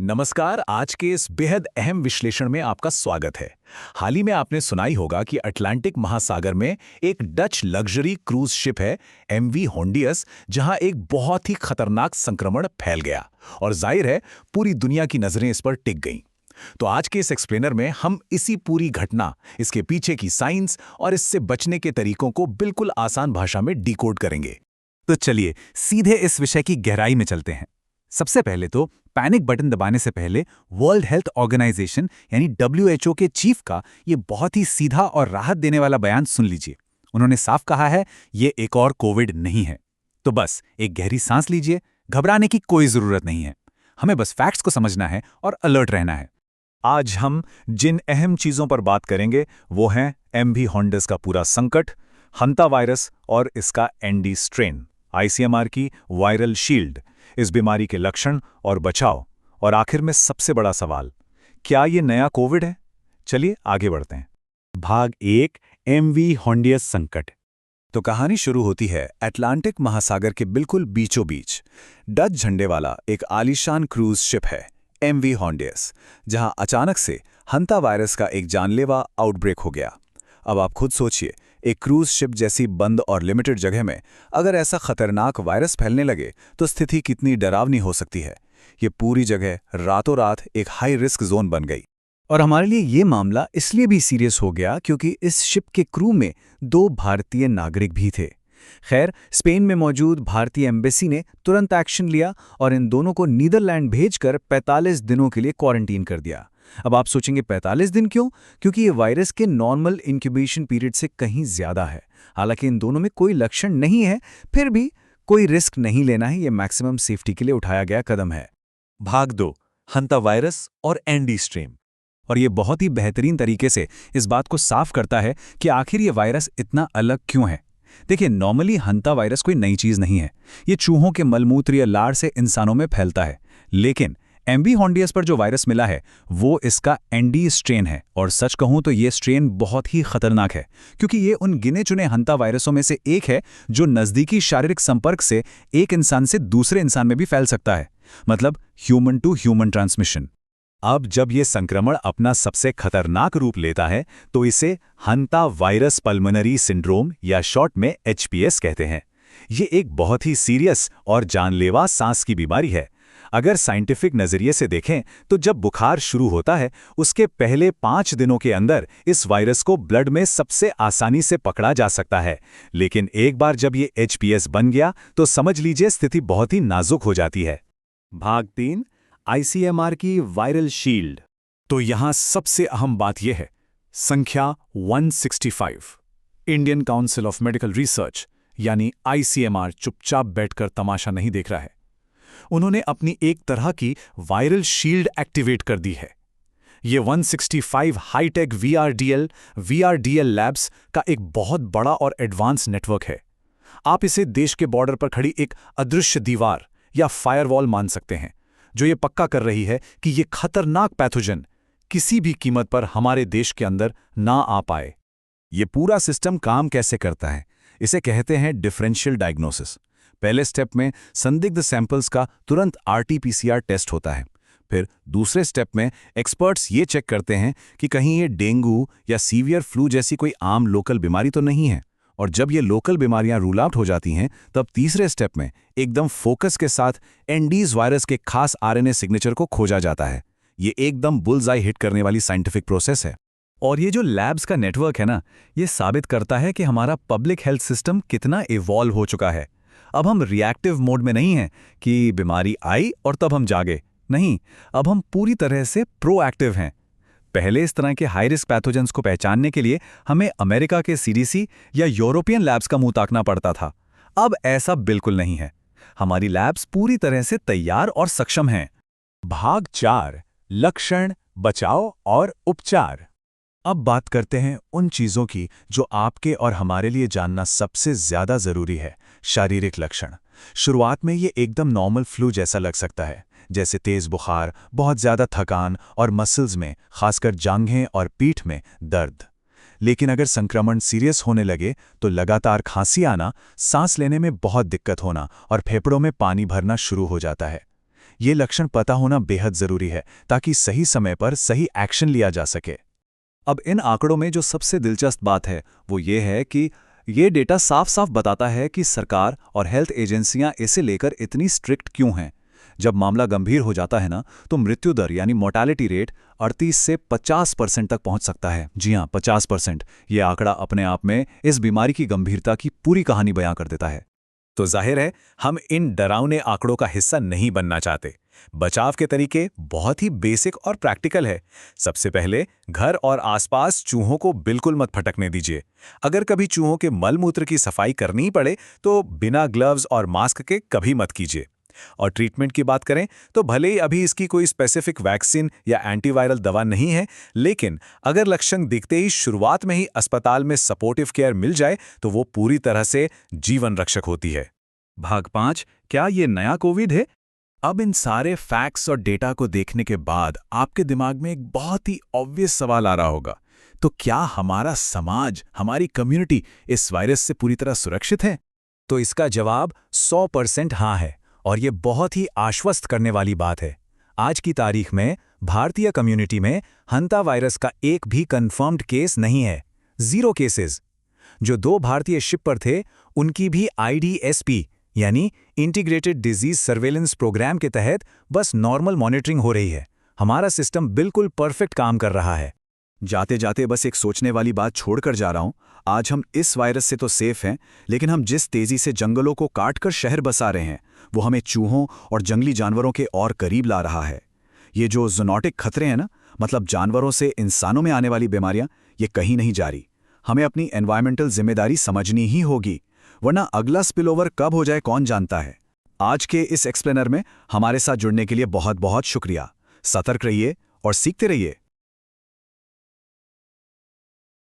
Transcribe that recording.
नमस्कार। आज के इस बेहद अहम विश्लेषण में आपका स्वागत है। हाल ही में आपने सुनाई होगा कि अटलांटिक महासागर में एक डच लग्जरी क्रूज शिप है एमवी होंडियस, जहां एक बहुत ही खतरनाक संक्रमण फैल गया और जाहिर है पूरी दुनिया की नजरें इस पर टिक गईं। तो आज के इस एक्सप्लेनर में हम इसी पूरी घटना, इसके पीछे की साइंस और इससे बचने के तरीकों को बिल्कुल आसान भाषा में डिकोड करेंगे। तो चलिए सीधे इस विषय की गहराई में चलते हैं। सबसे पहले तो पैनिक बटन दबाने से पहले वर्ल्ड हेल्थ ऑर्गेनाइजेशन यानी WHO के चीफ का ये बहुत ही सीधा और राहत देने वाला बयान सुन लीजिए। उन्होंने साफ कहा है, ये एक और कोविड नहीं है। तो बस एक गहरी सांस लीजिए, घबराने की कोई जरूरत नहीं है। हमें बस फैक्ट्स को समझना है और अलर्ट रहना है। आज हम जिन अहम चीजों पर बात करेंगे वो हैं एमवी होंडियस का पूरा संकट, हंता वायरस और इसका एनडी स्ट्रेन, ICMR की वायरल शील्ड, इस बीमारी के लक्षण और बचाव, और आखिर में सबसे बड़ा सवाल, क्या ये नया कोविड है? चलिए आगे बढ़ते हैं। भाग 1, एमवी होंडियस संकट। तो कहानी शुरू होती है अटलांटिक महासागर के बिल्कुल बीचों बीच। डच झंडे वाला एक आलीशान क्रूज शिप है एमवी होंडियस, जहां अचानक से हंता वायरस का एक जानलेवा आउटब्रेक हो गया। अब आप खुद सोचिए, एक क्रूज शिप जैसी बंद और लिमिटेड जगह में अगर ऐसा खतरनाक वायरस फैलने लगे तो स्थिति कितनी डरावनी हो सकती है। ये पूरी जगह रातों रात एक हाई रिस्क जोन बन गई। और हमारे लिए ये मामला इसलिए भी सीरियस हो गया क्योंकि इस शिप के क्रू में 2 भारतीय नागरिक भी थे। खैर, स्पेन में मौजूद भारतीय एम्बेसी ने तुरंत एक्शन लिया और इन दोनों को नीदरलैंड भेजकर 45 दिनों के लिए क्वारंटीन कर दिया। अब आप सोचेंगे 45 दिन क्यों? क्योंकि ये वायरस के नॉर्मल इंक्यूबेशन पीरियड से कहीं ज्यादा है। हालांकि इन दोनों में कोई लक्षण नहीं है, फिर भी कोई रिस्क नहीं लेना है, ये मैक्सिमम सेफ्टी के लिए उठाया गया कदम है। भाग 2, हंता वायरस और एनडी स्ट्रेन। और ये बहुत ही बेहतरीन तरीके से इस बात को साफ करता है कि आखिर ये वायरस इतना अलग क्यों है। देखिए, नॉर्मली हंता वायरस कोई नई चीज नहीं है। ये चूहों के मलमूत्र या लार से इंसानों में फैलता है। लेकिन एमवी होंडियस पर जो वायरस मिला है वो इसका एनडी स्ट्रेन है, और सच कहूं तो ये स्ट्रेन बहुत ही खतरनाक है क्योंकि ये उन गिने चुने हंता वायरसों में से एक है जो नजदीकी शारीरिक संपर्क से एक इंसान से दूसरे इंसान में भी फैल सकता है, मतलब ह्यूमन टू ह्यूमन ट्रांसमिशन। अब जब ये संक्रमण अपना सबसे खतरनाक रूप लेता है तो इसे हंता वायरस पल्मोनरी सिंड्रोम या शॉर्ट में HPS कहते हैं। ये एक बहुत ही सीरियस और जानलेवा सांस की बीमारी है। अगर साइंटिफिक नजरिए से देखें तो जब बुखार शुरू होता है उसके पहले 5 दिनों के अंदर इस वायरस को ब्लड में सबसे आसानी से पकड़ा जा सकता है, लेकिन एक बार जब ये HPS बन गया तो समझ लीजिए स्थिति बहुत ही नाजुक हो जाती है। भाग 3, ICMR की वायरल शील्ड। तो यहां सबसे अहम बात यह है, संख्या 165। Indian council of medical research यानी ICMR चुपचाप बैठकर तमाशा नहीं देख रहा है। उन्होंने अपनी एक तरह की वायरल शील्ड एक्टिवेट कर दी है। ये 165 हाईटेक VRDL लैब्स का एक बहुत बड़ा और एडवांस नेटवर्क है। आप इसे देश के बॉर्डर पर खड़ी एक अदृश्य दीवार या फायरवॉल मान सकते हैं, जो ये पक्का कर रही है कि ये खतरनाक पैथोजन किसी भी कीमत पर हमारे देश के अंदर ना आ पाए। ये पूरा सिस्टम काम कैसे करता है? इसे कहते हैं डिफरेंशियल डायग्नोसिस। पहले स्टेप में संदिग्ध सैंपल्स का तुरंत RT-PCR टेस्ट होता है। फिर दूसरे स्टेप में एक्सपर्ट्स ये चेक करते हैं कि कहीं ये डेंगू या सीवियर फ्लू जैसी कोई आम लोकल बीमारी तो नहीं है, और जब ये लोकल बीमारियां रूल आउट हो जाती हैं तब तीसरे स्टेप में एकदम फोकस के साथ एंडीज वायरस के खास RNA सिग्नेचर को खोजा जाता है। ये एकदम बुल्सआई हिट करने वाली साइंटिफिक प्रोसेस है। और ये जो लैब्स का नेटवर्क है ना, ये साबित करता है कि हमारा पब्लिक हेल्थ सिस्टम कितना इवॉल्व हो चुका है। अब हम रिएक्टिव मोड में नहीं हैं कि बीमारी आई और तब हम जागे। नहीं, अब हम पूरी तरह से प्रोएक्टिव हैं। पहले इस तरह के हाई रिस्क पैथोजेंस को पहचानने के लिए हमें अमेरिका के CDC या यूरोपियन लैब्स का मुंह ताकना पड़ता था। अब ऐसा बिल्कुल नहीं है। हमारी लैब्स पूरी तरह से तैयार और सक्षम हैं। भाग 4, लक्षण, बचाव और उपचार। अब बात करते हैं उन चीजों की जो आपके और हमारे लिए जानना सबसे ज्यादा जरूरी है, शारीरिक लक्षण। शुरुआत में ये एकदम नॉर्मल फ्लू जैसा लग सकता है, जैसे तेज बुखार, बहुत ज्यादा थकान और मसल्स में, खासकर जांघें और पीठ में दर्द। लेकिन अगर संक्रमण सीरियस होने लगे तो लगातार खांसी आना, सांस लेने में बहुत दिक्कत होना और फेफड़ों में पानी भरना शुरू हो जाता है। ये लक्षण पता होना बेहद जरूरी है ताकि सही समय पर सही एक्शन लिया जा सके। अब इन आंकड़ों में जो सबसे दिलचस्प बात है वो ये है कि ये डेटा साफ साफ बताता है कि सरकार और हेल्थ एजेंसियां इसे लेकर इतनी स्ट्रिक्ट क्यों हैं। जब मामला गंभीर हो जाता है ना, तो मृत्यु दर यानी मोर्टेलिटी रेट 38 से 50% तक पहुंच सकता है। जी हां, 50%। ये आंकड़ा अपने आप में इस बीमारी की गंभीरता की पूरी कहानी बयां कर देता है। तो जाहिर है हम इन डरावने आंकड़ों का हिस्सा नहीं बनना चाहते। बचाव के तरीके बहुत ही बेसिक और प्रैक्टिकल है। सबसे पहले घर और आसपास चूहों को बिल्कुल मत फटकने दीजिए। अगर कभी चूहों के मल मूत्र की सफाई करनी पड़े तो बिना ग्लव्स और मास्क के कभी मत कीजिए। और ट्रीटमेंट की बात करें तो भले ही अभी इसकी कोई स्पेसिफिक वैक्सीन या एंटीवायरल दवा नहीं है, लेकिन अगर लक्षण दिखते ही शुरुआत में ही अस्पताल में सपोर्टिव केयर मिल जाए तो वो पूरी तरह से जीवन रक्षक होती है। भाग 5, क्या ये नया कोविड है? अब इन सारे फैक्ट्स और डेटा को देखने के बाद आपके दिमाग में एक बहुत ही ऑब्वियस सवाल आ रहा होगा, तो क्या हमारा समाज, हमारी कम्युनिटी इस वायरस से पूरी तरह सुरक्षित है? तो इसका जवाब 100% हाँ है, और ये बहुत ही आश्वस्त करने वाली बात है। आज की तारीख में भारतीय कम्युनिटी में हंता वायरस का एक भी कंफर्म्ड केस नहीं है। 0 केसेस। जो 2 भारतीय शिपर थे उनकी भी IDSP यानी इंटीग्रेटेड डिजीज सर्वेलेंस प्रोग्राम के तहत बस नॉर्मल मॉनिटरिंग हो रही है। हमारा सिस्टम बिल्कुल परफेक्ट काम कर रहा है। जाते जाते बस एक सोचने वाली बात छोड़कर जा रहा हूं। आज हम इस वायरस से तो सेफ हैं, लेकिन हम जिस तेजी से जंगलों को काटकर शहर बसा रहे हैं वो हमें चूहों और जंगली जानवरों के और करीब ला रहा है। ये जो ज़ूनोटिक खतरे हैं ना, मतलब जानवरों से इंसानों में आने वाली बीमारियां, ये कहीं नहीं जा रही। हमें अपनी एनवायरमेंटल जिम्मेदारी समझनी ही होगी, वरना अगला स्पिलओवर कब हो जाए कौन जानता है। आज के इस एक्सप्लेनर में हमारे साथ जुड़ने के लिए बहुत बहुत शुक्रिया। सतर्क रहिए और सीखते रहिए।